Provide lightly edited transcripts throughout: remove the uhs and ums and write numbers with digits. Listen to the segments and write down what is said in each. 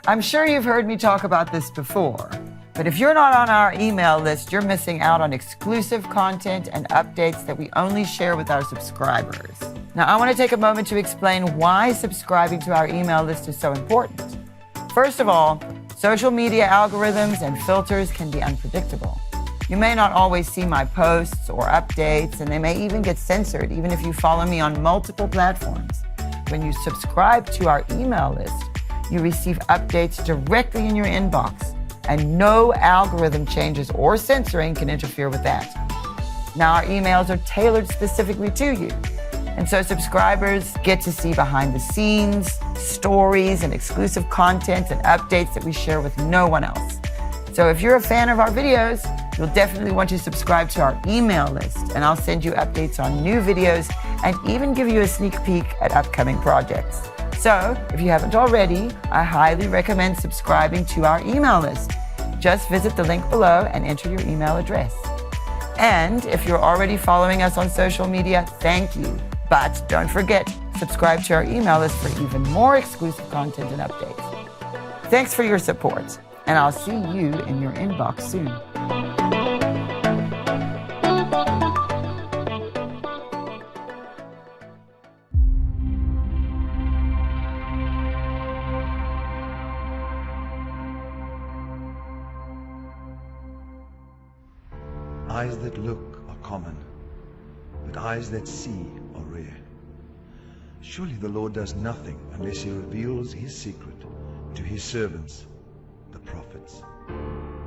I'm sure you've heard me talk about this before, but if you're not on our email list, you're missing out on exclusive content and updates that we only share with our subscribers. Now, I want to take a moment to explain why subscribing to our email list is so important. First of all, social media algorithms and filters can be unpredictable. You may not always see my posts or updates, and they may even get censored, even if you follow me on multiple platforms. When you subscribe to our email list, you receive updates directly in your inbox, and no algorithm changes or censoring can interfere with that. Now, our emails are tailored specifically to you, and so subscribers get to see behind the scenes, stories, and exclusive content and updates that we share with no one else. So if you're a fan of our videos, you'll definitely want to subscribe to our email list, and I'll send you updates on new videos and even give you a sneak peek at upcoming projects. So, if you haven't already, I highly recommend subscribing to our email list. Just visit the link below and enter your email address. And if you're already following us on social media, thank you. But don't forget, subscribe to our email list for even more exclusive content and updates. Thanks for your support, and I'll see you in your inbox soon. Eyes that look are common, but eyes that see are rare. Surely the Lord does nothing unless he reveals his secret to his servants, the prophets.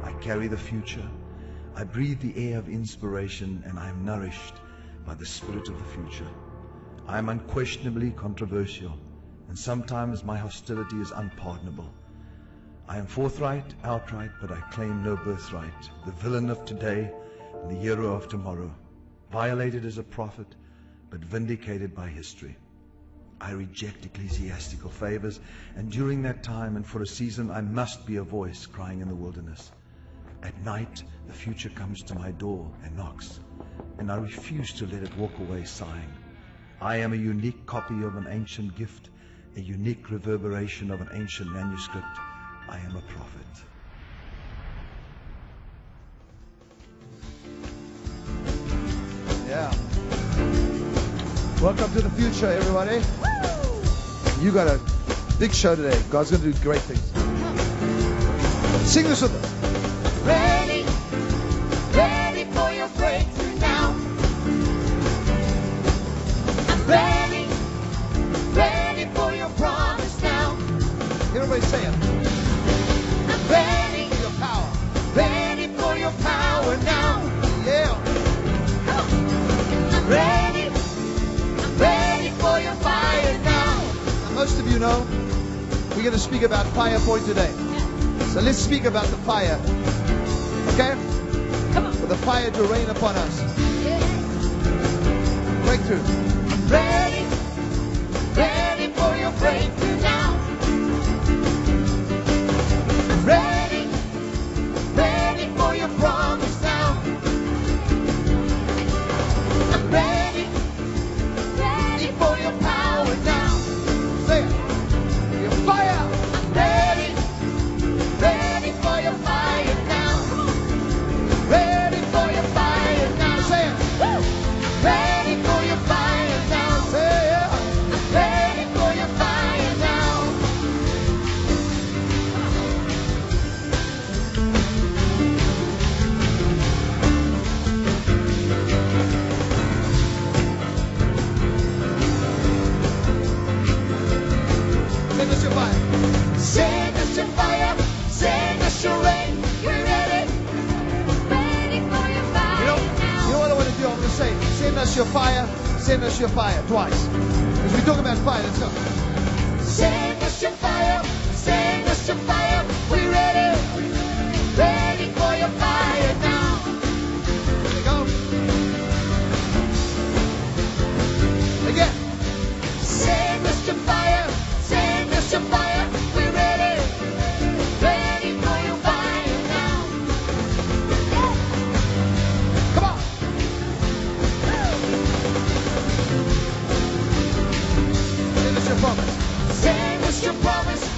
I carry the future. I breathe the air of inspiration, and I am nourished by the spirit of the future. I am unquestionably controversial, and sometimes my hostility is unpardonable. I am forthright, outright, but I claim no birthright. The villain of today, the hero of tomorrow, violated as a prophet, but vindicated by history. I reject ecclesiastical favors, and during that time and for a season I must be a voice crying in the wilderness. At night the future comes to my door and knocks, and I refuse to let it walk away sighing. I am a unique copy of an ancient gift, a unique reverberation of an ancient manuscript. I am a prophet. Yeah. Welcome to the future, everybody. Woo! You got a big show today. God's going to do great things. Sing this with us. Ready, ready for your breakthrough now. I'm ready, ready for your promise now. Everybody say it. I'm ready For your power. ready for your power now. Yeah. I'm ready for your fire now. Now, most of you know we're going to speak about fire point today. So let's speak about the fire. Okay? Come on. For the fire to rain upon us. Breakthrough. Ready, ready for your breakthrough now. I'm ready, ready for your promise now. I'm ready, ready for your power now. Say it. Your fire. I'm ready, ready for your fire now. Ready for your fire now. Say it. Woo! Ready for your fire now. Say it. I'm ready for your fire now. Send us your fire. Send us your fire, send us your rain. We're ready, ready for your fire You know what I want to do? I'm going to say, send us your fire twice. Because we talk about fire, let's go. Send us your fire, send us your fire. We're ready, ready for your fire now. There we go. Again. Send us your fire, send us your fire. We're ready, ready for your fire now. Come on. Send us your promise. Send us your promise,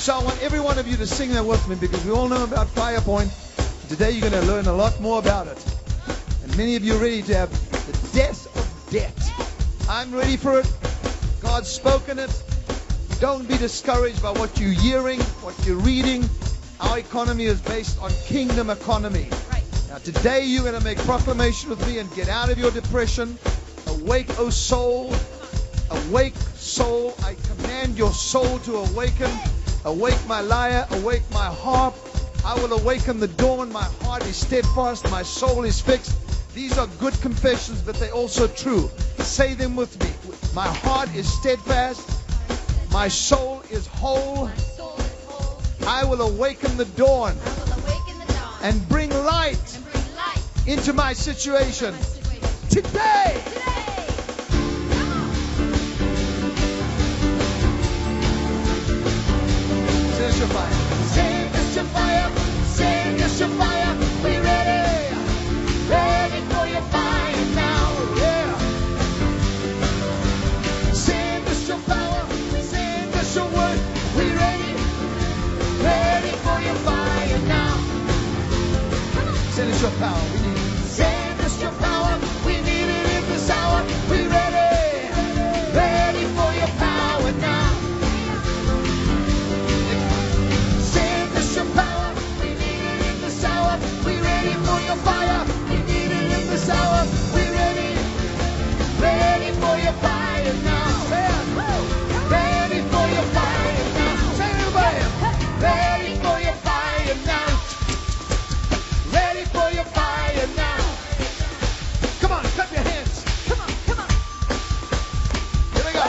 So I want every one of you to sing that with me, because we all know about FirePoint. Today you're going to learn a lot more about it. And many of you are ready to have the death of debt. I'm ready for it. God's spoken it. Don't be discouraged by what you're hearing, what you're reading. Our economy is based on kingdom economy. Right. Now today you're going to make proclamation with me and get out of your depression. Awake, O soul. Awake, soul. I command your soul to awaken. Awake, my lyre. Awake, my harp. I will awaken the dawn. My heart is steadfast. My soul is fixed. These are good confessions, but they're also true. Say them with me. My heart is steadfast. My soul is whole. My soul is whole. I will awaken the dawn I will awaken the dawn and bring light and bring light into my situation. to my situation. Today, Today. there's your fire. Sing us your fire, sing us your fire. We ready, ready for your fire now. Yeah. Sing us your power, sing us your word. We ready, ready for your fire now. Send us your power. We need it. Send us your power, we need it in this hour. We ready, ready for your power now. Send us your power, we need it in this hour. We ready for your fire, we need it in this hour. We ready, ready for your fire now. Ready for your fire now. Say it, everybody. Ready for your fire now. Ready for your fire now. Come on, clap your hands. Come on, come on. Here we go.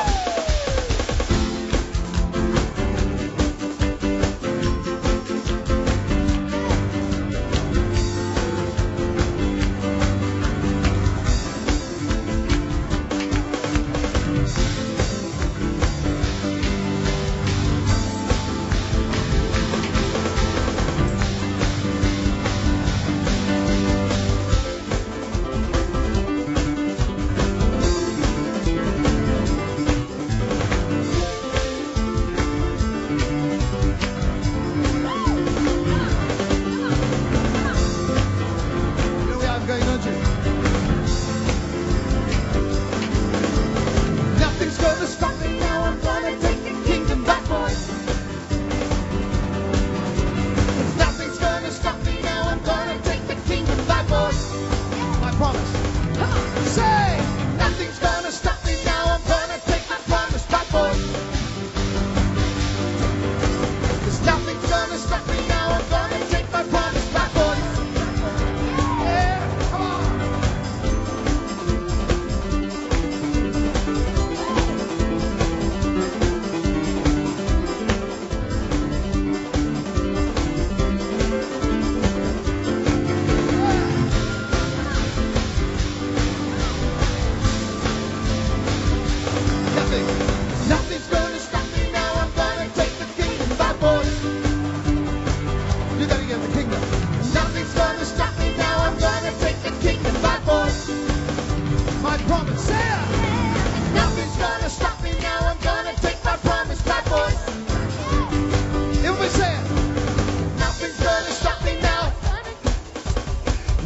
You know where I'm going, don't you? Nothing's gonna stop me now. I'm gonna take the kingdom by force. Nothing's gonna stop me now. I'm gonna take the kingdom by force. My promise. Say, nothing's gonna stop me now. I'm gonna take my promise by force. 'Cause nothing's gonna stop me now. I'm gonna take my promise by force. Yeah, come on. Nothing. Nothing's gonna stop me now. I'm gonna take the kingdom by force. Do that again, the kingdom. Nothing's gonna stop me now. I'm gonna take the kingdom by force. My promise. Say it. Nothing's gonna stop me now. I'm gonna take my promise by force. Everybody say it. Nothing's gonna stop me now.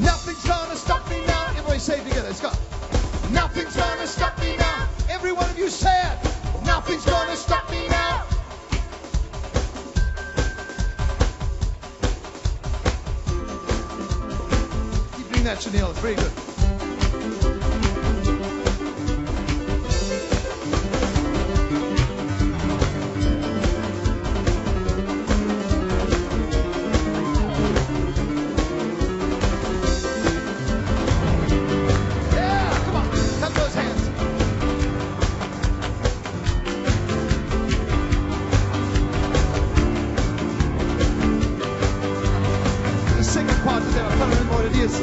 Nothing's gonna stop me now. Everybody say it together. Let's go. Nothing's gonna stop me now. Every one of you say it. Nothing's gonna stop me now. Keep doing that, Chanel. It's very good. Yeah, come on. Clap those hands. The second part today, I'll tell you what it is.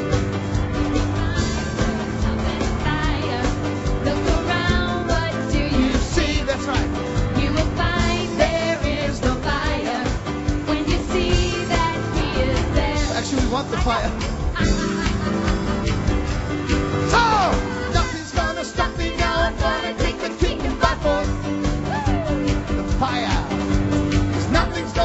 Fire. Look around, what do you see? That's right. You will find there is no fire. When you see that he is there. Actually, we want the fire. So, nothing's gonna stop me now. I'm gonna take the kingdom by force. The fire. 'Cause nothing's gonna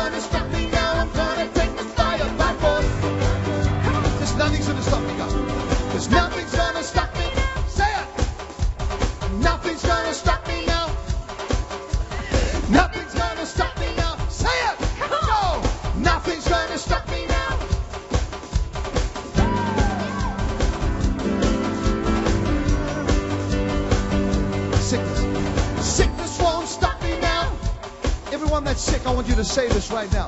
everyone that's sick, I want you to say this right now.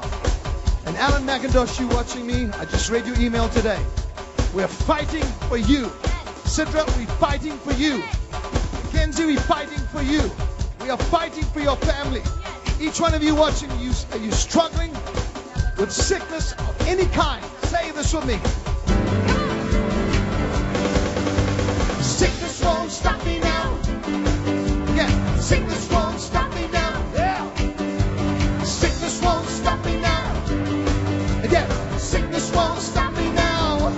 And Alan McIntosh, you watching me, I just read your email today. We're fighting for you. Sidra, we're fighting for you. Kenzie, we're fighting for you. We are fighting for your family. Each one of you watching, are you struggling with sickness of any kind? Say this with me. Sickness won't stop me now. Yeah. Sickness won't stop me now. Yeah. Sickness won't stop me now. Again. Sickness won't stop me now.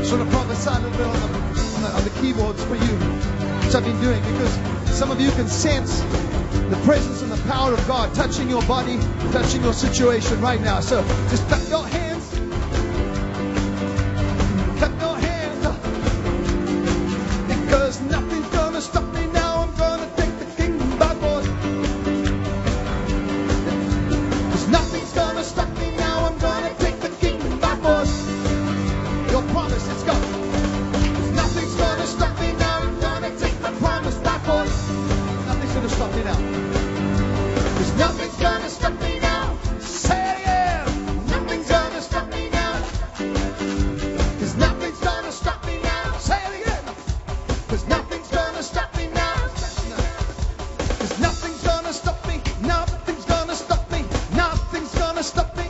Sort of prophesy a little bit on the keyboards for you, which I've been doing, because some of you can sense the presence and the power of God touching your body, touching your situation right now. So just clap your hands. Clap your hands. Because nothing's gonna stop me now. I'm gonna take the kingdom by force. Because nothing's gonna stop me now. I'm gonna take the kingdom by force. Your promise is gone. There's nothing's gonna stop me now. I'm gonna take the promise by force. Nothing's gonna stop me now. There's nothing's gonna stop me now. Say it again. Nothing's gonna stop me now. There's nothing's gonna stop me now. Say it again. There's nothing's gonna stop me now. There's nothing's gonna stop me. Nothing's gonna stop me. Nothing's gonna stop me.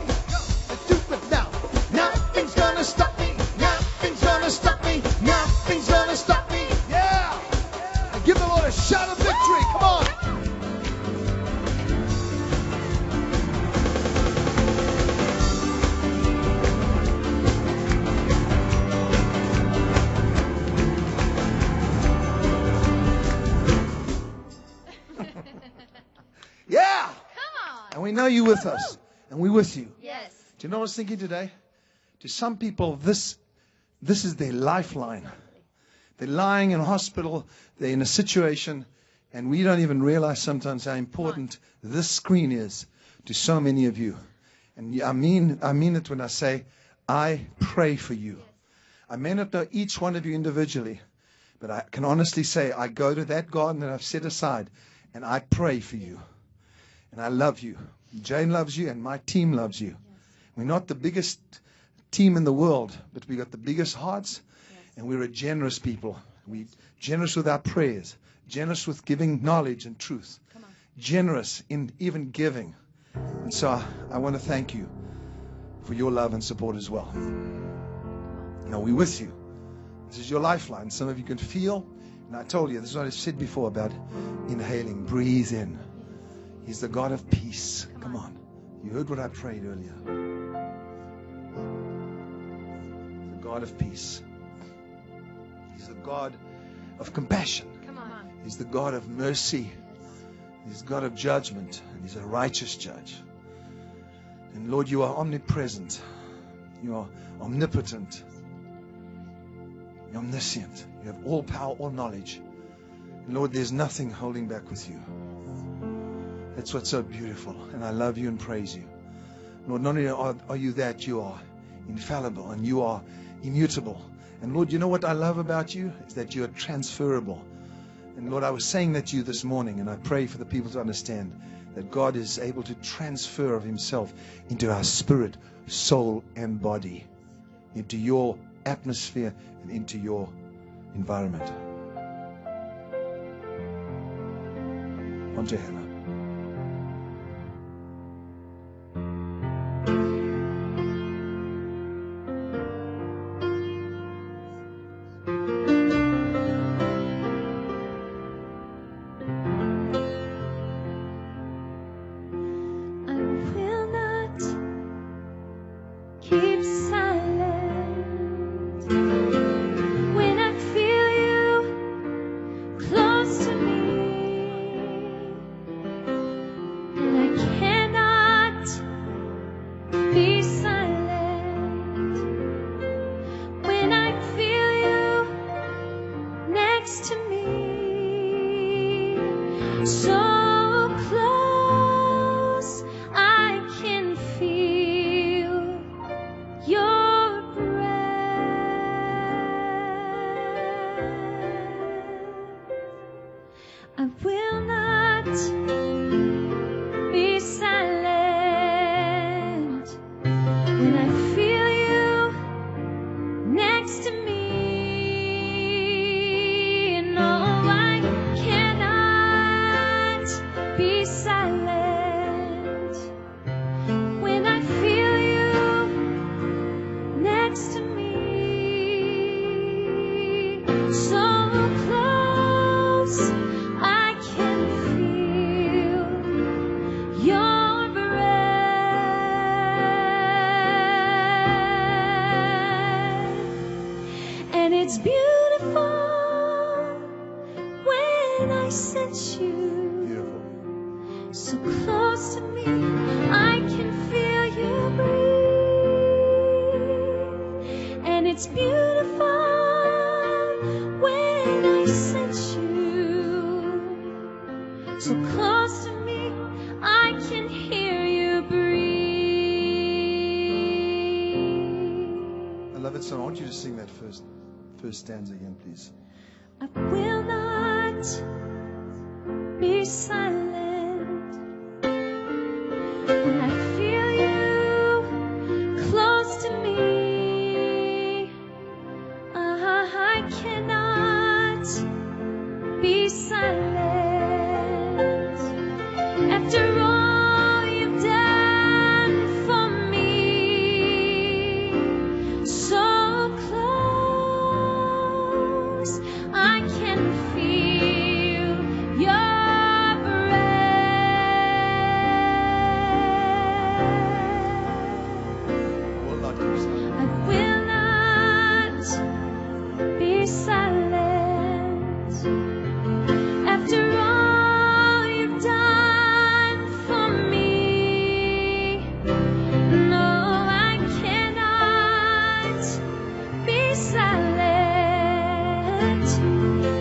Do it now. Nothing's gonna stop me. Nothing's gonna stop me. Nothing's gonna stop me. Yeah. And give the Lord a shout of victory. Come on. Yeah. Come on. And we know you with us. And we with you. Yes. Do you know what I was thinking today? To some people, this is their lifeline. They're lying in hospital. They're in a situation. And we don't even realize sometimes how important this screen is to so many of you. And I mean it when I say, I pray for you. I may not know each one of you individually, but I can honestly say I go to that garden that I've set aside and I pray for you. And I love you. Jane loves you and my team loves you. We're not the biggest team in the world, but we got the biggest hearts and we're a generous people. We're generous with our prayers, generous with giving knowledge and truth, generous in even giving. And so I want to thank you for your love and support as well. Now we're with you. This is your lifeline. Some of you can feel, and I told you, this is what I said before about inhaling. Breathe in. He's the God of peace. Come on. You heard what I prayed earlier. The God of peace. He's the God of compassion. Come on. He's the God of mercy. He's God of judgment. And He's a righteous judge. And Lord, you are omnipresent. You are omnipotent. You're omniscient. You have all power, all knowledge. And Lord, there's nothing holding back with you. That's what's so beautiful. And I love you and praise you. Lord, not only are you that, you are infallible and you are immutable. And Lord, you know what I love about you? Is that you are transferable. And Lord, I was saying that to you this morning, and I pray for the people to understand that God is able to transfer of Himself into our spirit, soul, and body, into your atmosphere and into your environment. On to Hannah. I will not keep silent when I feel you close to me. sent you. Beautiful. So close to me, I can feel you breathe. And it's beautiful when I sent you. So close to me, I can hear you breathe. I love it so. I want you to sing that first stanza again, please. I will not be silent when I feel you close to me. I cannot be silent after all you've done for me. So close, I can feel your breath. Will not keep silent. I will not be silent after all you've done for me. No, I cannot be silent.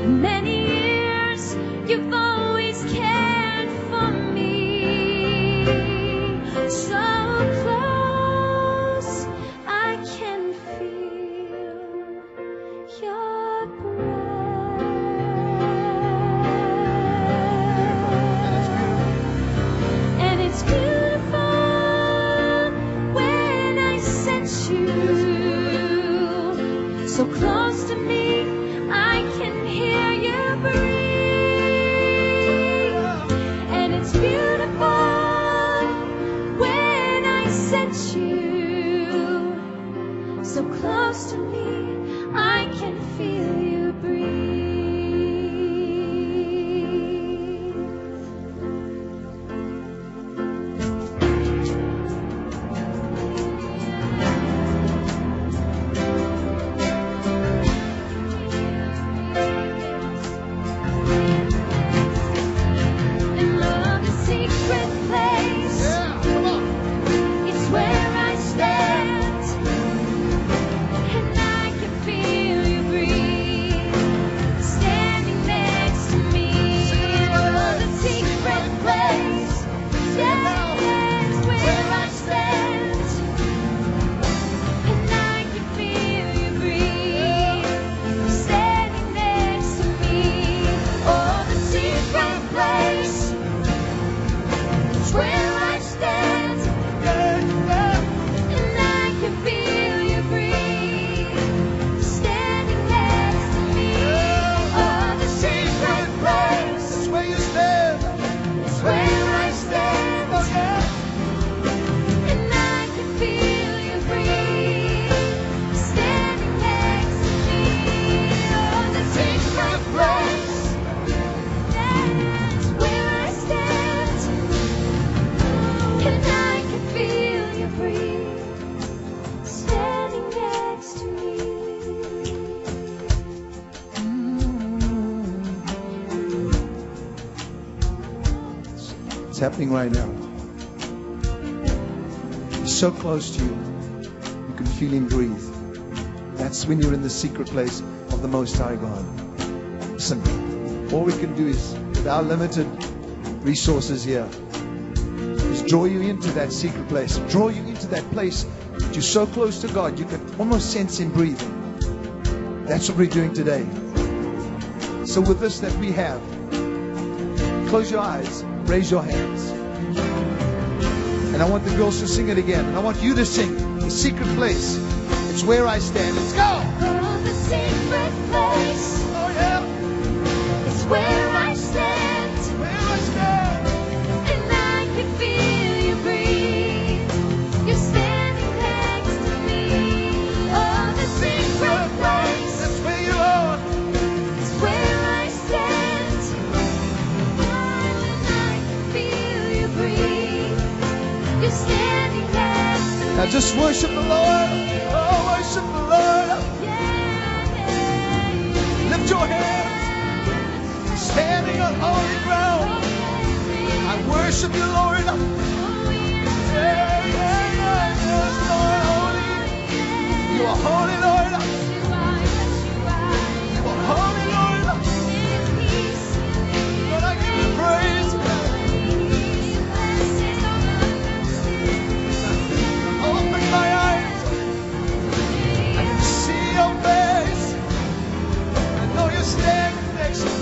Many years you've always cared for me. So close, I can feel your breath. And it's beautiful when I sent you. So close to me, I can hear you breathe. And it's beautiful when I sent you. So close to me, I can feel you breathe. And love the secret place. Yeah, come on. It's where I stand, and I can feel you breathe, standing next to me. Oh, the secret place, yeah, it's where I stand, and I can feel you breathe, standing next to me. Oh, the secret place, it's where I stand. And I can feel you breathe, standing next to me. Oh, the secret place, That's where you stand. is where I stand. And I can feel you breathe, standing next to me. Oh, the secret place, that's where I stand. And I can feel you breathe, standing next to me. It's happening right now. He's so close to you. You can feel him breathe. That's when you're in the secret place of the Most High God. Listen, all we can do is, with our limited resources here, is draw you into that secret place. Draw you into that place that you're so close to God, you can almost sense him breathing. That's what we're doing today. So with this that we have, close your eyes, raise your hands. And I want the girls to sing it again. And I want you to sing the secret place. It's where I stand. Let's go. Oh, the secret place, Oh yeah. it's where I stand. Where I stand. And I can feel you breathe, you're standing next to me. Oh, the secret place, That's where you are. it's where I stand. And I can feel you breathe, you're standing next to me. Now just worship the Lord. Oh, worship the Lord. Yeah. Lift your hands. standing on holy ground. I worship you, Lord. Yeah, yes, Lord, holy. You are holy, Lord. You are holy, Lord. Lord, I give you praise. Open my eyes. I can see your face. I know you're standing next to me.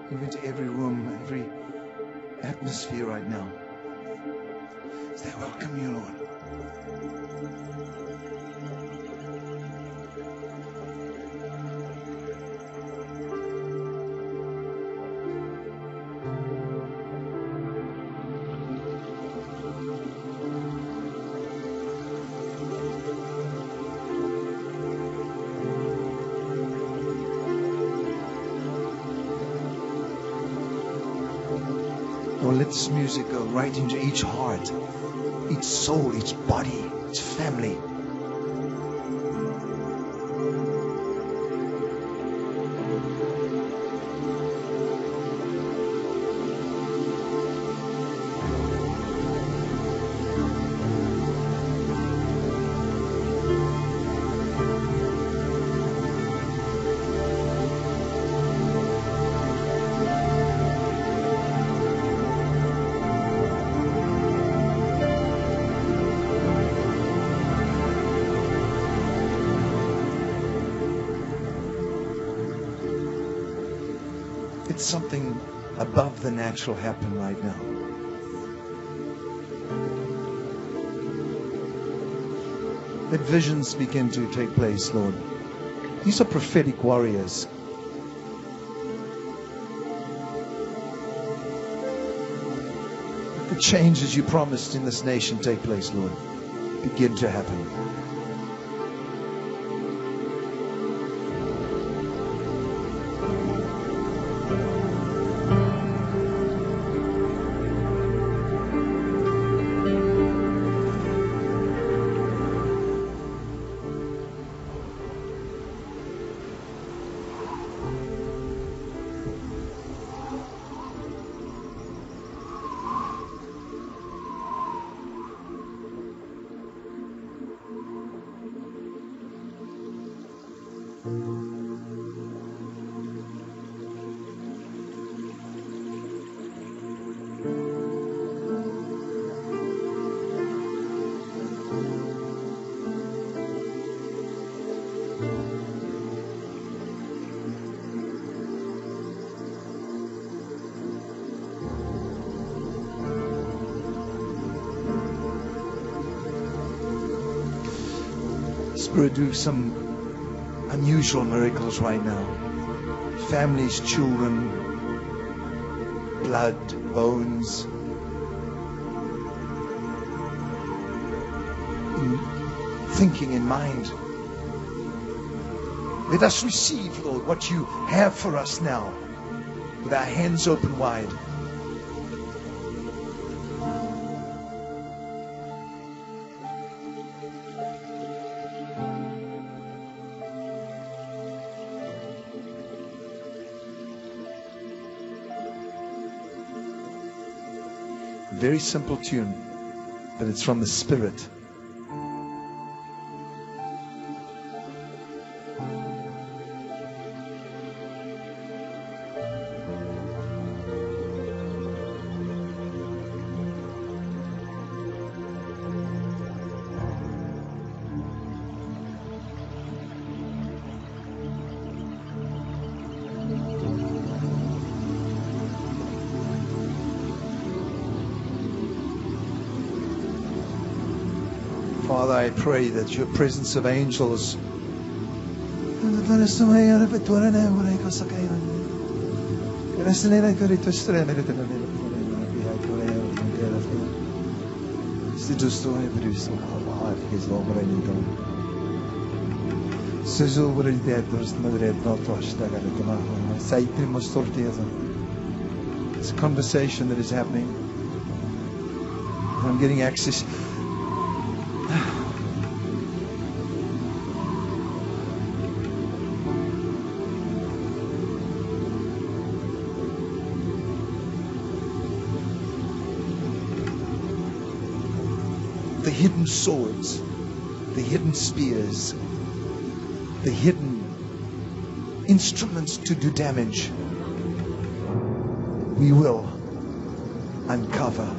Move into every room, every atmosphere right now. As they welcome you, Lord. Lord, let this music go right into each heart, each soul, each body, each family. Let something above the natural happen right now. Let visions begin to take place, Lord. These are prophetic warriors. Let the changes you promised in this nation take place, Lord. Begin to happen. Spirit, do some unusual miracles right now. Families, children, blood, bones. In thinking in mind. Let us receive, Lord, what you have for us now, with our hands open wide. Very simple tune, but it's from the Spirit. Father, I pray that your presence of angels It's a conversation that is happening. I'm getting access. The hidden swords, the hidden spears, the hidden instruments to do damage, we will uncover.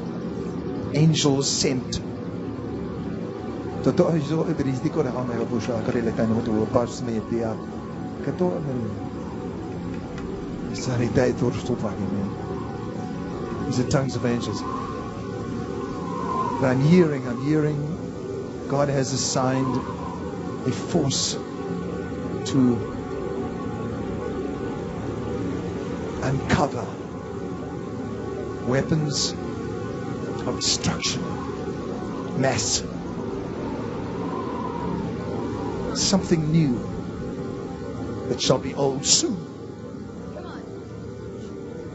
Angels sent. These are tongues of angels. But I'm hearing God has assigned a force to uncover weapons of destruction, mass, something new that shall be old soon,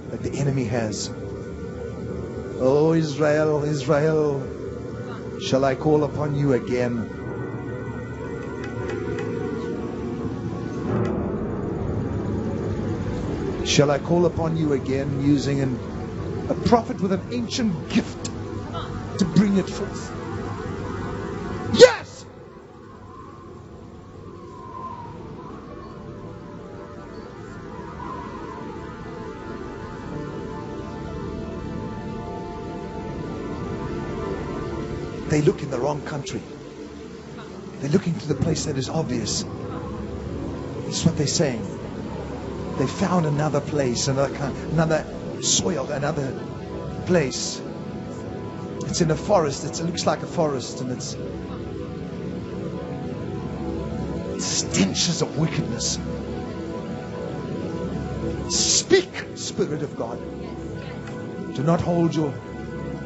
that the enemy has. Oh, Israel, Israel, shall I call upon you again? Shall I call upon you again using a prophet with an ancient gift to bring it forth? Yes! They look in the wrong country. They're looking to the place that is obvious. It's what they're saying. They found another place, another soil, another place. It's in a forest. It looks like a forest, and it's stenches of wickedness. Speak, Spirit of God. Do not hold your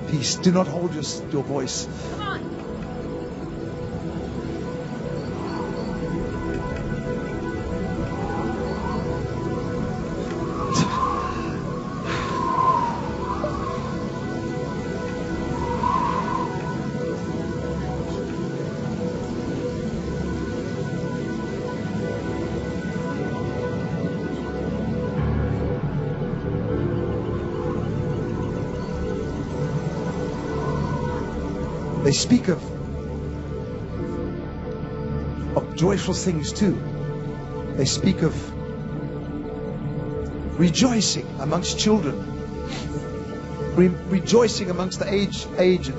peace. Do not hold your voice. They speak of joyful things too. They speak of rejoicing amongst children, rejoicing amongst the aged.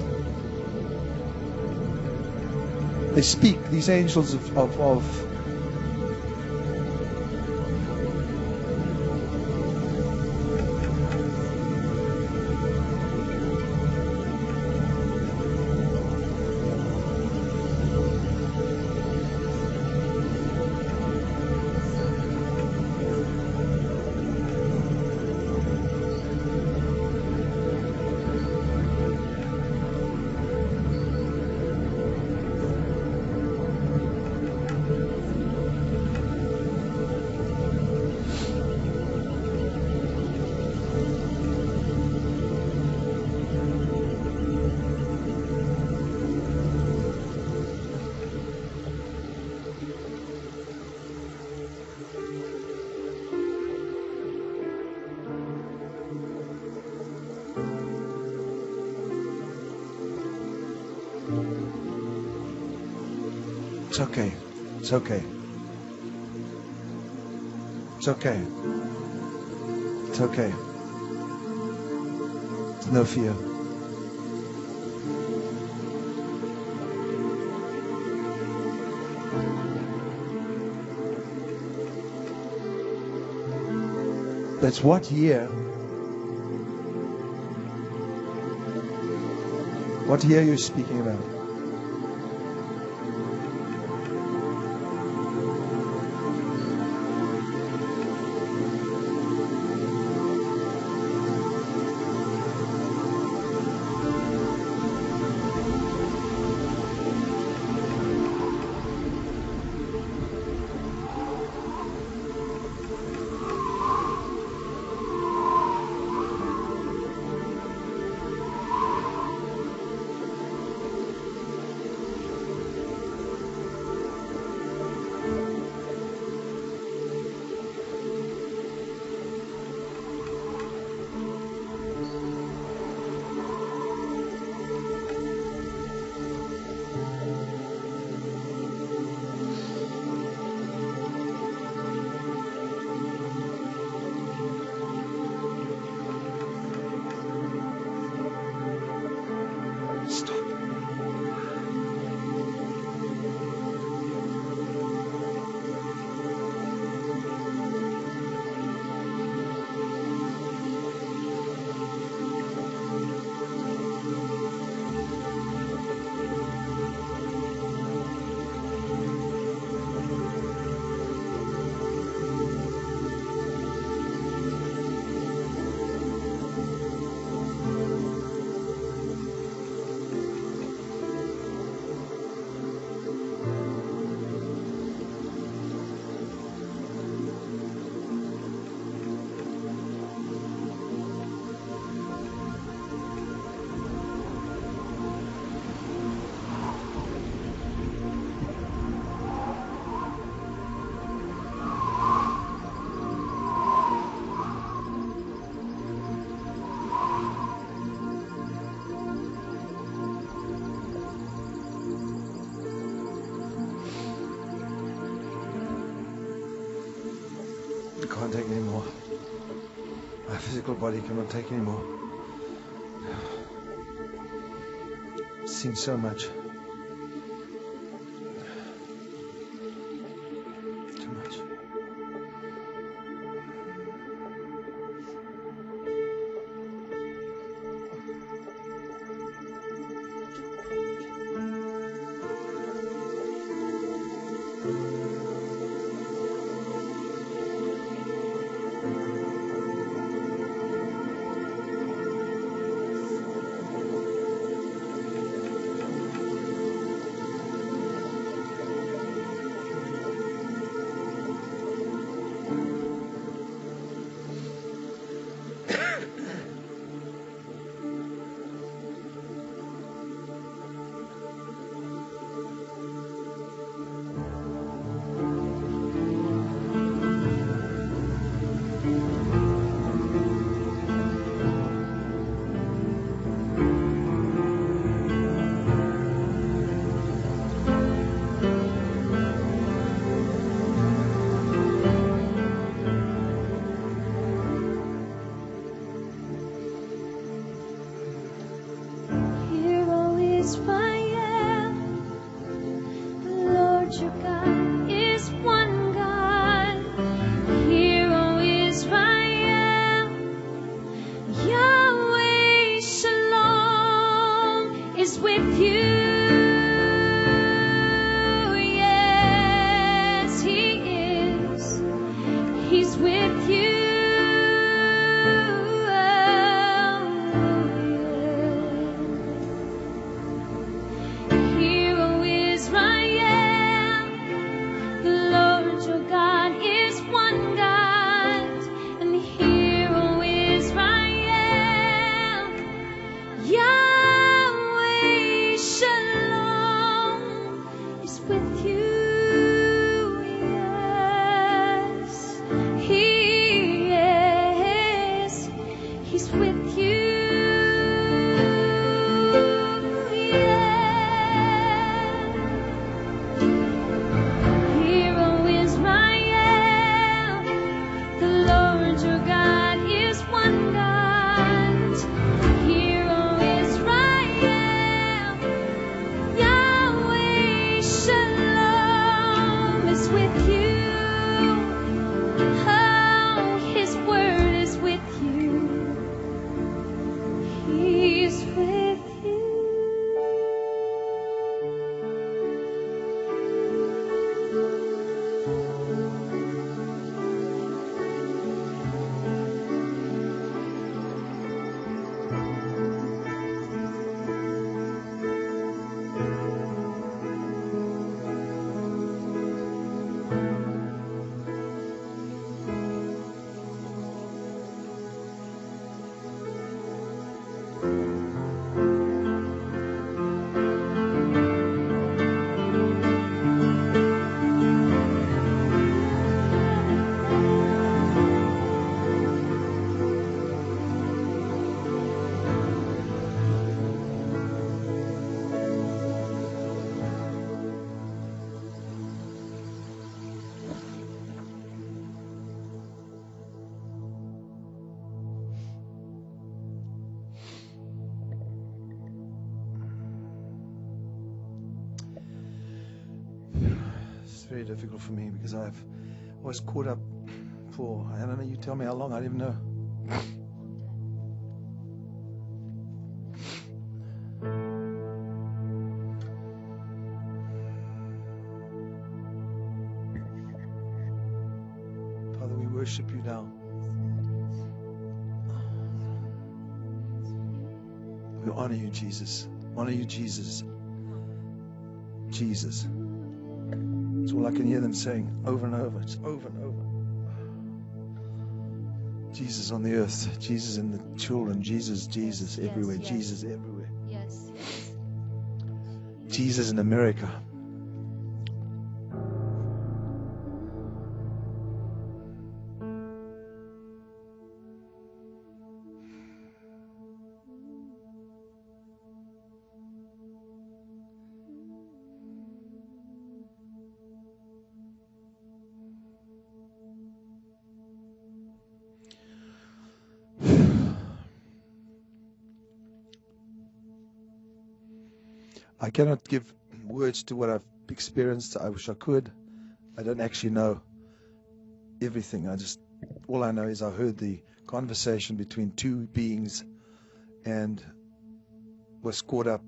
They speak, these angels of It's okay. It's okay. It's okay. It's okay. No fear. That's what year? What year are you speaking about? can't take anymore. My physical body cannot take anymore. I've seen so much. Too much. Hear, O Israel, the Lord your God is one God. Hear, O Israel, Yahweh Shalom is with you. Yes, He is. He's with you. Hear, O Israel, the Lord your God is one God. And hear, O Israel, Yahweh Shalom is with you. Yes, He is. He's with you. Hear, O Israel, the Lord your God is one God. Hear, O Israel, Yahweh Shalom is with you. Oh, His word is with you. He's with you. It's very difficult for me because I've always caught up for, I don't know, you tell me how long, I don't even know. Father, we worship you now. We honor you, Jesus. Honor you, Jesus. Jesus. It's all I can hear them saying over and over. It's over and over. Jesus on the earth. Jesus in the children. Jesus, Jesus Yes, everywhere. yes. Jesus everywhere. Yes, yes. Jesus in America. I cannot give words to what I've experienced. I wish I could. I don't actually know everything. All I know is I heard the conversation between two beings and was caught up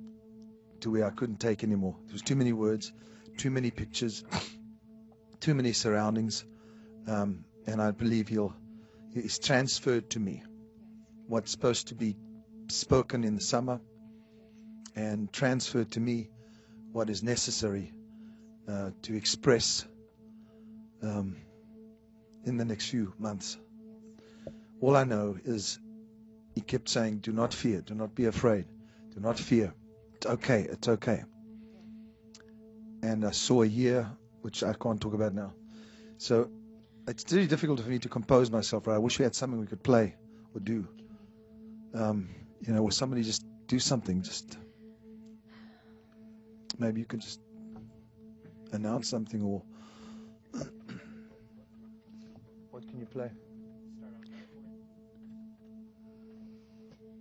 to where I couldn't take anymore. There was too many words, too many pictures, too many surroundings, and I believe he's transferred to me what's supposed to be spoken in the summer, and transferred to me what is necessary to express in the next few months. All I know is he kept saying, do not fear, do not be afraid, do not fear. It's okay, it's okay. And I saw a year, which I can't talk about now. So it's really difficult for me to compose myself, right? I wish we had something we could play or do. Or somebody just do something, just maybe you could just announce something, or what can you play?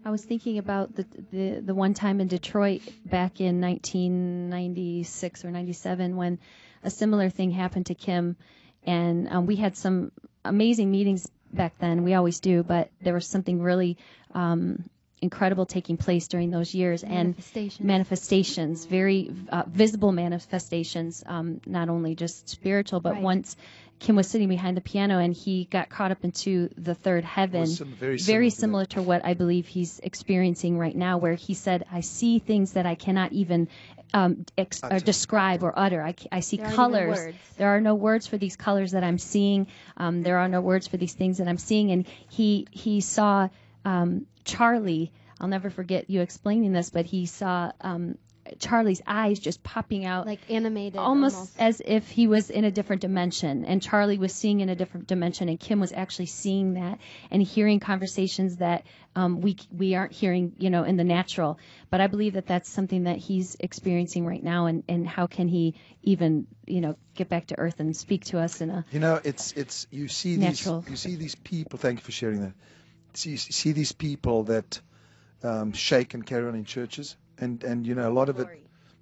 I was thinking about the one time in Detroit back in 1996 or 97 when a similar thing happened to Kim, and we had some amazing meetings back then. We always do, but there was something really incredible taking place during those years, and manifestations, very visible manifestations, not only just spiritual, but once Kim was sitting behind the piano and he got caught up into the third heaven, very similar to what I believe he's experiencing right now, where he said, I see things that I cannot even or describe or utter. I see colors. There are no words for these colors that I'm seeing. There are no words for these things that I'm seeing. And he saw Charlie. I'll never forget you explaining this, but he saw Charlie's eyes just popping out, like animated, almost as if he was in a different dimension, and Charlie was seeing in a different dimension, and Kim was actually seeing that and hearing conversations that we aren't hearing, in the natural. But I believe that that's something that he's experiencing right now, and how can he even get back to earth and speak to us in a it's you see natural. You see these people. Thank you for sharing that. You see these people that shake and carry on in churches. And a lot of it,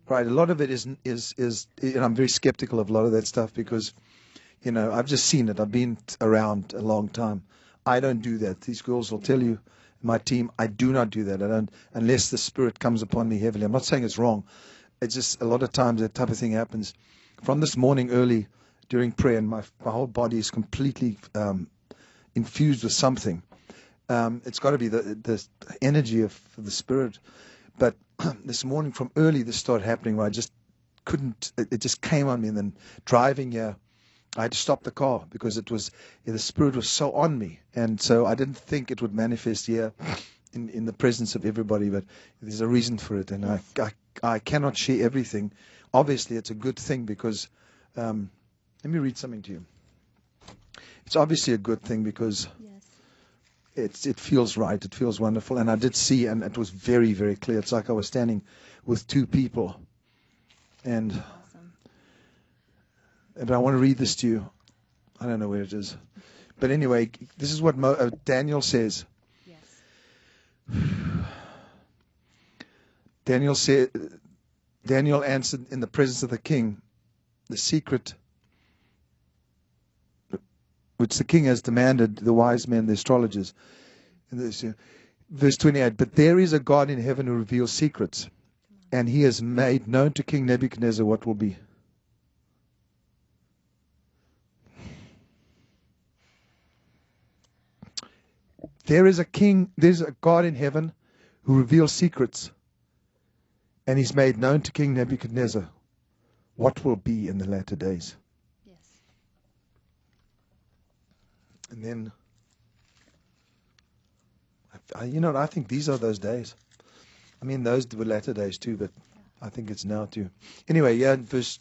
right? A lot of it is, and I'm very skeptical of a lot of that stuff because, I've just seen it. I've been around a long time. I don't do that. These girls will tell you, my team, I do not do that. I don't, unless the Spirit comes upon me heavily. I'm not saying it's wrong. It's just a lot of times that type of thing happens. From this morning early during prayer, and my whole body is completely infused with something. It's got to be the energy of the Spirit. But this morning from early, this started happening where I just couldn't, it just came on me. And then driving here, I had to stop the car because the Spirit was so on me. And so I didn't think it would manifest here in the presence of everybody, but there's a reason for it. And I cannot share everything. Obviously, it's a good thing because, let me read something to you. It's obviously a good thing because it feels right. It feels wonderful. And I did see, and it was very, very clear. It's like I was standing with two people. And but I want to read this to you. I don't know where it is. But anyway, this is what Daniel says. Yes. Daniel answered in the presence of the king, the secret which the king has demanded the wise men, the astrologers. Verse 28, but there is a God in heaven who reveals secrets, and he has made known to King Nebuchadnezzar what will be. There's a God in heaven who reveals secrets, and he's made known to King Nebuchadnezzar what will be in the latter days. And then, I think these are those days. I mean, those were latter days too, but I think it's now too. Anyway, in verse.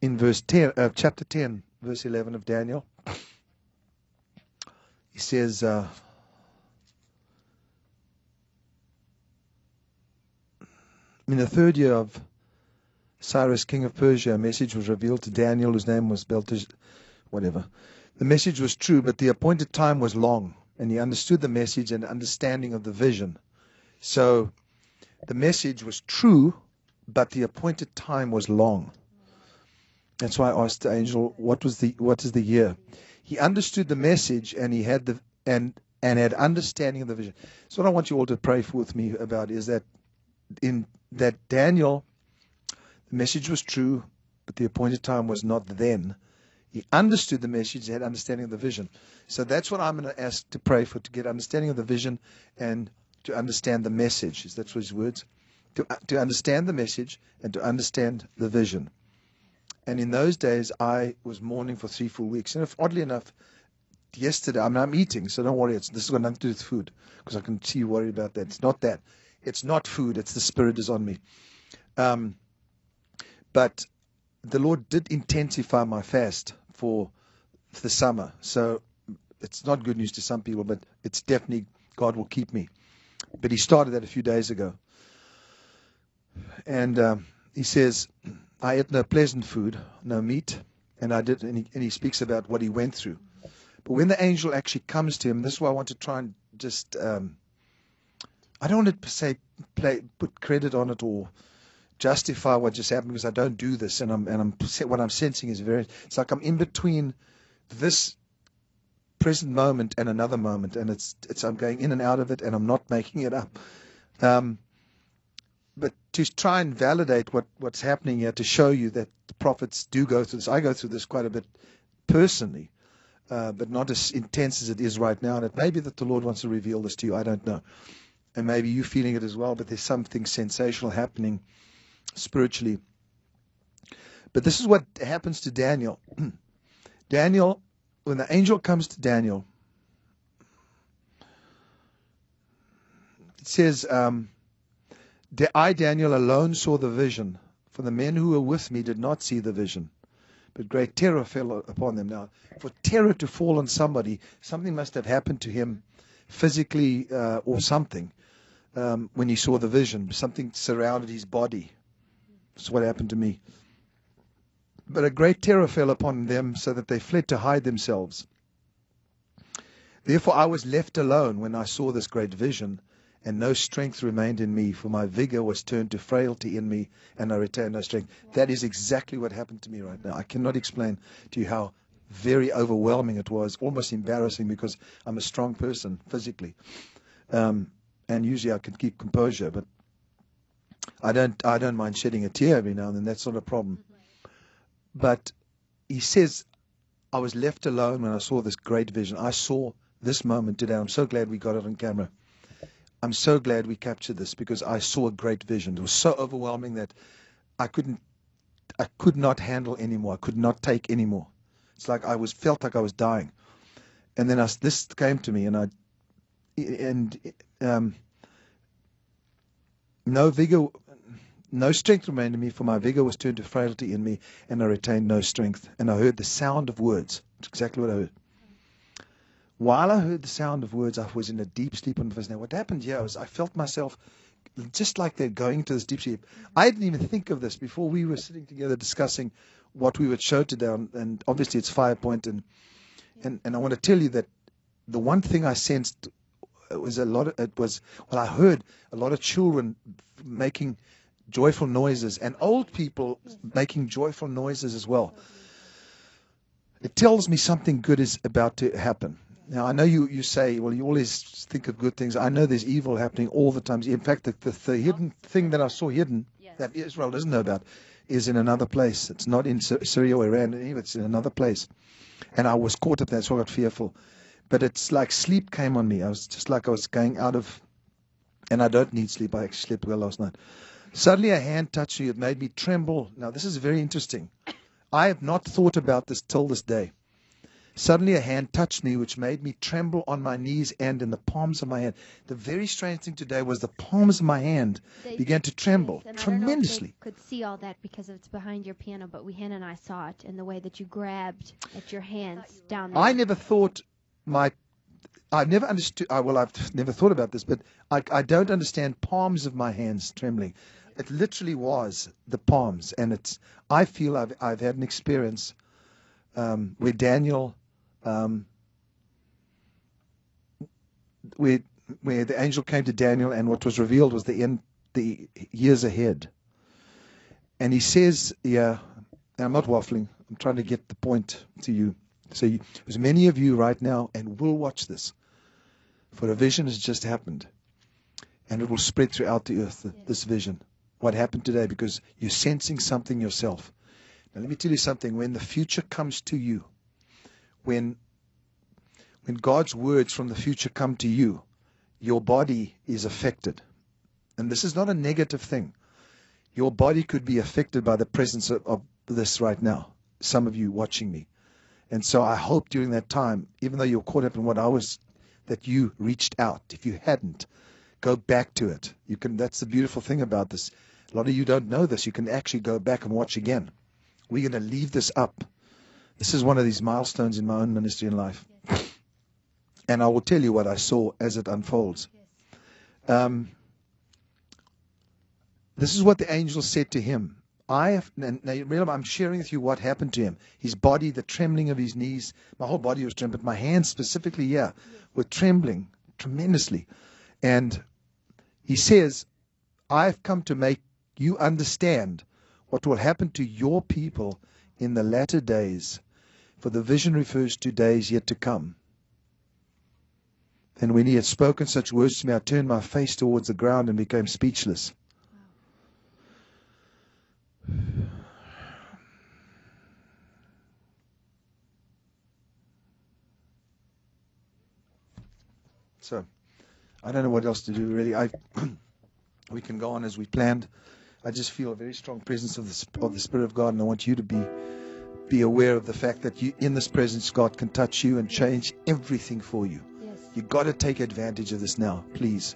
In verse 10, chapter 10. Verse 11 of Daniel, he says, In the 3rd year of Cyrus, king of Persia, a message was revealed to Daniel, whose name was Belteshazzar, whatever. The message was true, but the appointed time was long, and he understood the message and understanding of the vision. So the message was true, but the appointed time was long. That's why I asked the angel, what is the year? He understood the message, and he had and had understanding of the vision. So what I want you all to pray with me about is that Daniel, the message was true, but the appointed time was not then. He understood the message, he had understanding of the vision. So that's what I'm going to ask to pray for, to get understanding of the vision and to understand the message. That's what his words. To understand the message and to understand the vision. And in those days, I was mourning for 3 full weeks. And oddly enough, yesterday, I'm eating, so don't worry. This has got nothing to do with food, because I can see you worried about that. It's not that. It's not food. It's the Spirit is on me. But the Lord did intensify my fast for the summer. So it's not good news to some people, but it's definitely God will keep me. But he started that a few days ago. And he says, I ate no pleasant food, no meat, and he speaks about what he went through. But when the angel actually comes to him, this is why I want to try and just, I don't want to say put credit on it or justify what just happened, because I don't do this, and what I'm sensing is it's like I'm in between this present moment and another moment, and I'm going in and out of it, and I'm not making it up. But to try and validate what's happening here, to show you that the prophets do go through this. I go through this quite a bit personally, but not as intense as it is right now. And it may be that the Lord wants to reveal this to you. I don't know. And maybe you're feeling it as well, but there's something sensational happening spiritually. But this is what happens to Daniel. Daniel, when the angel comes to Daniel, it says, I, Daniel, alone saw the vision, for the men who were with me did not see the vision. But great terror fell upon them. Now, for terror to fall on somebody, something must have happened to him physically or something when he saw the vision. Something surrounded his body. That's what happened to me. But a great terror fell upon them, so that they fled to hide themselves. Therefore I was left alone when I saw this great vision, and no strength remained in me, for my vigor was turned to frailty in me, and I retained no strength. That is exactly what happened to me right now. I cannot explain to you how very overwhelming it was, almost embarrassing, because I'm a strong person physically. And usually I can keep composure, but I don't mind shedding a tear every now and then. That's not a problem. But he says, I was left alone when I saw this great vision. I saw this moment today. I'm so glad we got it on camera. I'm so glad we captured this, because I saw a great vision. It was so overwhelming that I could not handle anymore. I could not take anymore. It's like felt like I was dying. And then this came to me, no vigor, no strength remained in me, for my vigor was turned to frailty in me, and I retained no strength. And I heard the sound of words. That's exactly what I heard. While I heard the sound of words, I was in a deep sleep on the first night. What happened here was I felt myself just like they're going into this deep sleep. I didn't even think of this before we were sitting together discussing what we would show today. And obviously it's 5 Point. And I want to tell you that the one thing I sensed was I heard a lot of children making joyful noises, and old people making joyful noises as well. It tells me something good is about to happen. Now, I know you say, well, you always think of good things. I know there's evil happening all the time. In fact, the hidden thing that I saw hidden, that Israel doesn't know about, is in another place. It's not in Syria or Iran. It's in another place. And I was caught up there, so I got fearful. But it's like sleep came on me. I was just like I was going out of, and I don't need sleep. I actually slept well last night. Suddenly a hand touched me. It made me tremble. Now, this is very interesting. I have not thought about this till this day. Suddenly a hand touched me, which made me tremble on my knees and in the palms of my hand. The very strange thing today was the palms of my hand began to tremble tremendously. I could see all that because it's behind your piano, but Hannah and I saw it in the way that you grabbed at your hands down there. I never thought I've never understood. I've never thought about this, but I don't understand palms of my hands trembling. It literally was the palms, and I feel I've had an experience where Daniel, where the angel came to Daniel, and what was revealed was the years ahead. And he says, yeah, and I'm not waffling, I'm trying to get the point to you. So there's many of you right now, and will watch this, for a vision has just happened, and it will spread throughout the earth, this vision. What happened today, because you're sensing something yourself. Now let me tell you something. When the future comes to you, when God's words from the future come to you, your body is affected. And this is not a negative thing. Your body could be affected by the presence of this right now. Some of you watching me. And so I hope during that time, even though you're caught up in what I was, that you reached out. If you hadn't, go back to it. You can. That's the beautiful thing about this. A lot of you don't know this. You can actually go back and watch again. We're going to leave this up. This is one of these milestones in my own ministry and life. And I will tell you what I saw as it unfolds. This is what the angel said to him. Now remember, I'm sharing with you what happened to him. His body, the trembling of his knees. My whole body was trembling, but my hands specifically, were trembling tremendously. And he says, I've come to make you understand what will happen to your people in the latter days. For the vision refers to days yet to come. And when he had spoken such words to me, I turned my face towards the ground and became speechless. So, I don't know what else to do, really. We can go on as we planned. I just feel a very strong presence of the Spirit of God, and I want you to be aware of the fact that in this presence, God can touch you and change everything for you. Yes. You've got to take advantage of this now, please.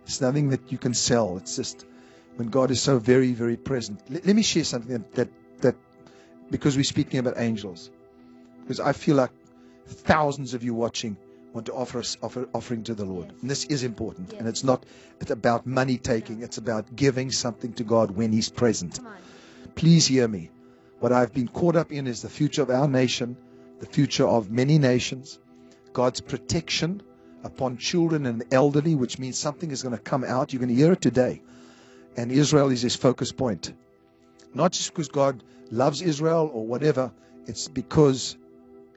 It's nothing that you can sell. It's just when God is so very, very present. Let me share something that because we're speaking about angels, because I feel like thousands of you watching want to offering to the Lord. And this is important. Yes. And it's not about money taking. It's about giving something to God when He's present. Come on. Please hear me. What I've been caught up in is the future of our nation, the future of many nations, God's protection upon children and the elderly, which means something is going to come out. You're going to hear it today. And Israel is His focus point. Not just because God loves Israel or whatever. It's because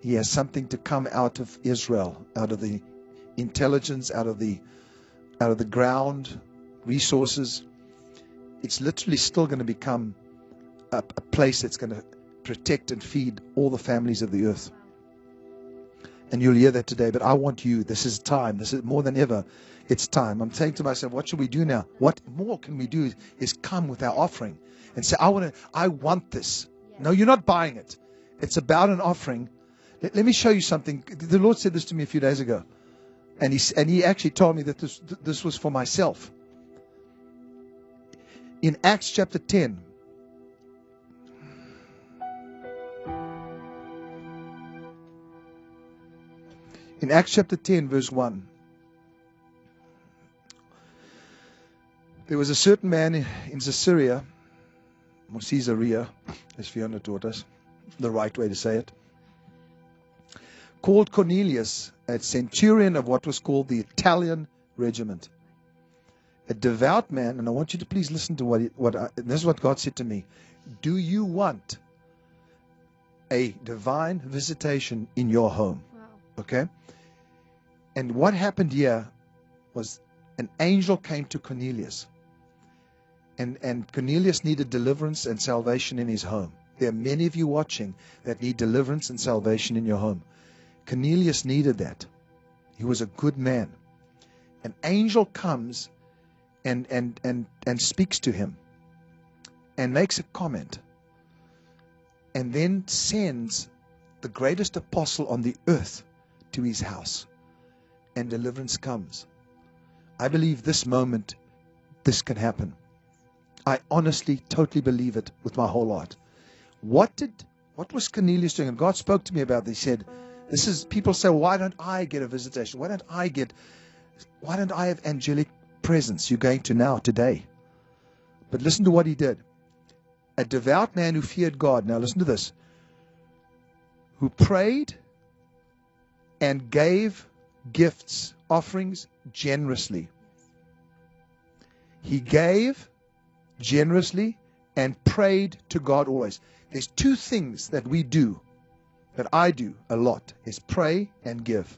He has something to come out of Israel, out of the intelligence, out of the ground, resources. It's literally still going to become a place that's going to protect and feed all the families of the earth. And you'll hear that today. But I want you, this is time. This is more than ever. It's time. I'm saying to myself, what should we do now? What more can we do is come with our offering and say, I want this. No, you're not buying it. It's about an offering. Let me show you something. The Lord said this to me a few days ago. And he actually told me that this was for myself. In Acts chapter 10. In Acts chapter 10, verse 1. There was a certain man in Caesarea, or Caesarea, as Fiona taught us, the right way to say it, called Cornelius, a centurion of what was called the Italian regiment. A devout man, and I want you to please listen to this is what God said to me. Do you want a divine visitation in your home? Wow. Okay? And what happened here was an angel came to Cornelius. And Cornelius needed deliverance and salvation in his home. There are many of you watching that need deliverance and salvation in your home. Cornelius needed that. He was a good man. An angel comes and speaks to him and makes a comment and then sends the greatest apostle on the earth to his house, and deliverance comes. I believe this moment this can happen. I honestly totally believe it with my whole heart. What was Cornelius doing? And God spoke to me about this. He said, people say, why don't I get a visitation? Why don't I have angelic presence? You're going to now, today. But listen to what he did. A devout man who feared God. Now listen to this. Who prayed and gave gifts, offerings generously. He gave generously and prayed to God always. There's two things that we do, that I do a lot, is pray and give.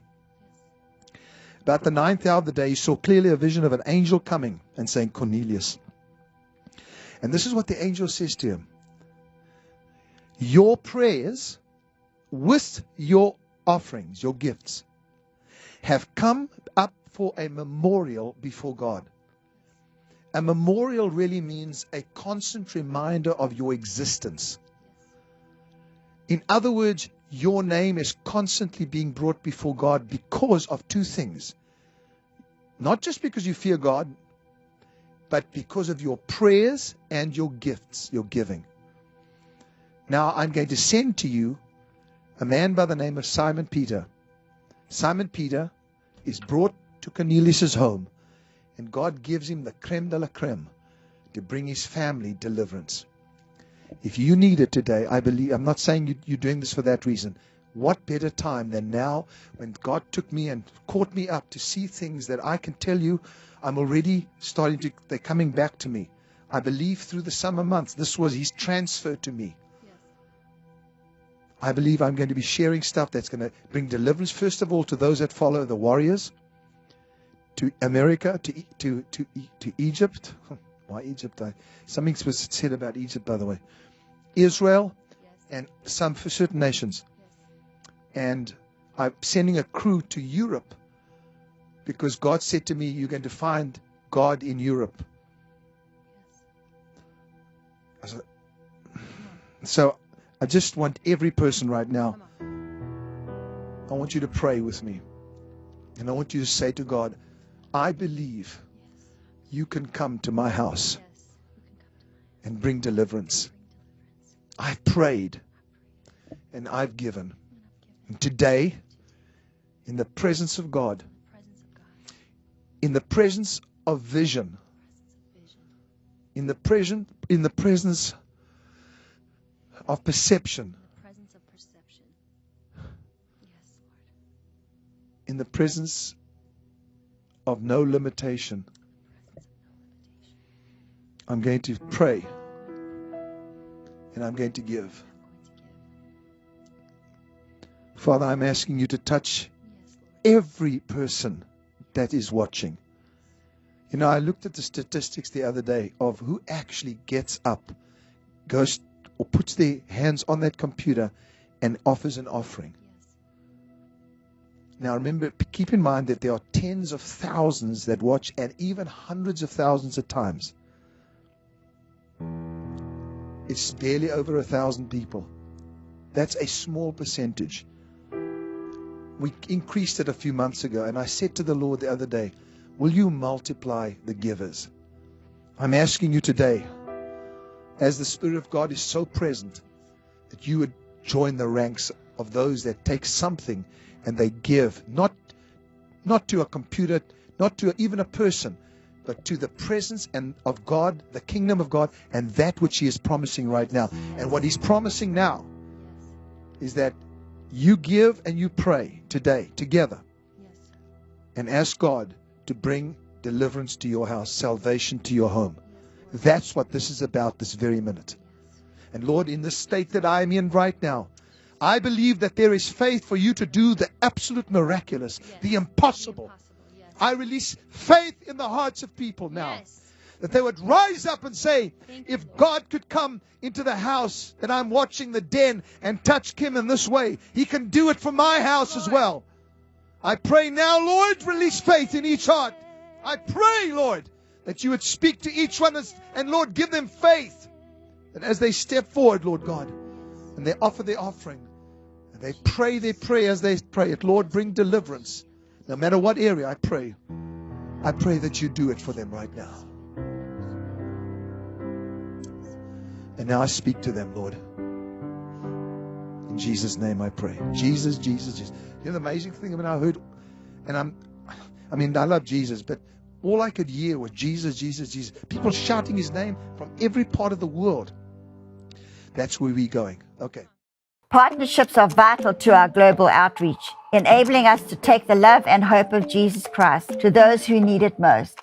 About the 9th hour of the day, he saw clearly a vision of an angel coming and saying, Cornelius. And this is what the angel says to him. Your prayers with your offerings, your gifts, have come up for a memorial before God. A memorial really means a constant reminder of your existence. In other words, your name is constantly being brought before God because of two things. Not just because you fear God, but because of your prayers and your gifts, your giving. Now, I'm going to send to you a man by the name of Simon Peter. Simon Peter is brought to Cornelius' home, and God gives him the creme de la creme to bring his family deliverance. If you need it today, I believe, I'm not saying you're doing this for that reason. What better time than now when God took me and caught me up to see things that I can tell you I'm already starting to, they're coming back to me. I believe through the summer months, this was his transfer to me. I believe I'm going to be sharing stuff that's going to bring deliverance, first of all, to those that follow the warriors, to America, to Egypt. Why Egypt? Something was said about Egypt, by the way. Israel, and some for certain nations. And I'm sending a crew to Europe because God said to me, you're going to find God in Europe. So I just want every person right now, I want you to pray with me. And I want you to say to God, I believe you can come to my house and bring deliverance. I've prayed and I've given. And today, in the presence of God, in the presence of vision, in the presence of perception, in the presence of no limitation, I'm going to pray and I'm going to give. Father, I'm asking you to touch every person that is watching. You know, I looked at the statistics the other day of who actually gets up, goes or puts their hands on that computer and offers an offering. Now remember, keep in mind that there are tens of thousands that watch and even hundreds of thousands of times. It's barely over 1,000 people. That's a small percentage. We increased it a few months ago, and I said to the Lord the other day, will you multiply the givers? I'm asking you today, as the Spirit of God is so present, that you would join the ranks of those that take something and they give, not to a computer, not to even a person, but to the presence and of God, the kingdom of God, and that which He is promising right now. And what He's promising now is that you give and you pray today together and ask God to bring deliverance to your house, salvation to your home. That's what this is about this very minute. And Lord, in the state that I am in right now, I believe that there is faith for you to do the absolute miraculous, the impossible. I release faith in the hearts of people now. That they would rise up and say, if God could come into the house that I'm watching, the den, and touch Kim in this way, He can do it for my house as well. I pray now, Lord, release faith in each heart. I pray, Lord, that you would speak to each one and Lord, give them faith. That as they step forward, Lord God, and they offer their offering, and they pray their prayer as they pray it, Lord, bring deliverance. No matter what area, I pray that you do it for them right now. And now I speak to them, Lord. In Jesus' name I pray. Jesus, Jesus, Jesus. You know the amazing thing, I heard, and I love Jesus, but all I could hear was Jesus, Jesus, Jesus. People shouting his name from every part of the world. That's where we're going. Okay. Partnerships are vital to our global outreach, enabling us to take the love and hope of Jesus Christ to those who need it most.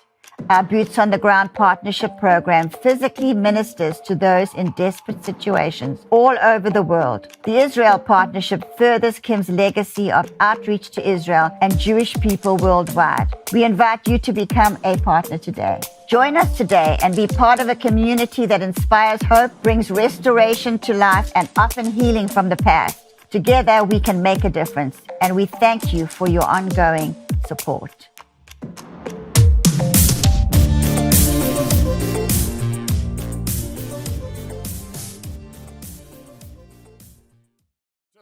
Our Boots on the Ground Partnership Program physically ministers to those in desperate situations all over the world. The Israel Partnership furthers Kim's legacy of outreach to Israel and Jewish people worldwide. We invite you to become a partner today. Join us today and be part of a community that inspires hope, brings restoration to life, and often healing from the past. Together, we can make a difference, and we thank you for your ongoing support.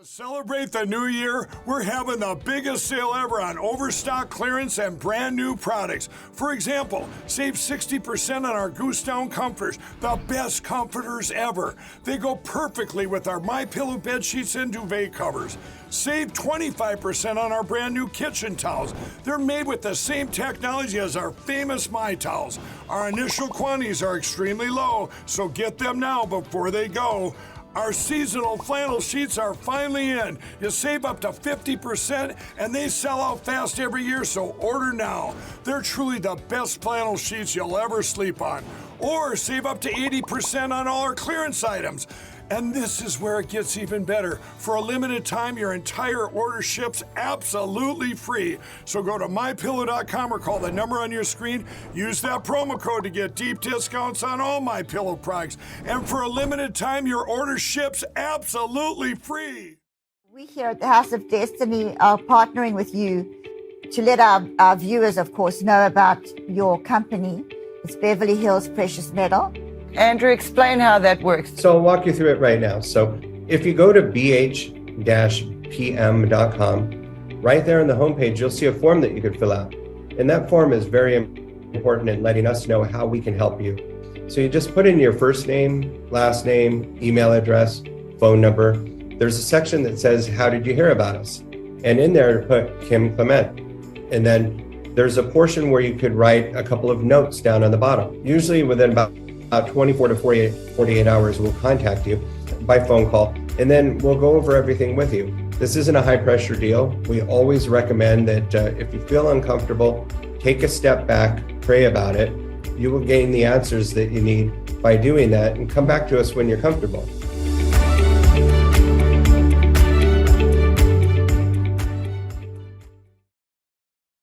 Celebrate the new year, we're having the biggest sale ever on overstock clearance and brand new products. For example, save 60% on our Goose Down comforters, the best comforters ever. They go perfectly with our MyPillow bed sheets and duvet covers. Save 25% on our brand new kitchen towels. They're made with the same technology as our famous My Towels. Our initial quantities are extremely low, so get them now before they go. Our seasonal flannel sheets are finally in. You save up to 50% and they sell out fast every year, so order now. They're truly the best flannel sheets you'll ever sleep on. Or save up to 80% on all our clearance items. And this is where it gets even better. For a limited time, your entire order ships absolutely free. So go to MyPillow.com or call the number on your screen. Use that promo code to get deep discounts on all MyPillow products. And for a limited time, your order ships absolutely free. We here at the House of Destiny are partnering with you to let our viewers, of course, know about your company. It's Beverly Hills Precious Metal. Andrew, explain how that works. So I'll walk you through it right now. So if you go to bh-pm.com, right there on the homepage, you'll see a form that you could fill out. And that form is very important in letting us know how we can help you. So you just put in your first name, last name, email address, phone number. There's a section that says, how did you hear about us? And in there, put Kim Clement. And then there's a portion where you could write a couple of notes down on the bottom. Usually within about 24 to 48 hours, we'll contact you by phone call, and then we'll go over everything with you. This isn't a high pressure deal. We always recommend that if you feel uncomfortable, take a step back, pray about it. You will gain the answers that you need by doing that, and come back to us when you're comfortable.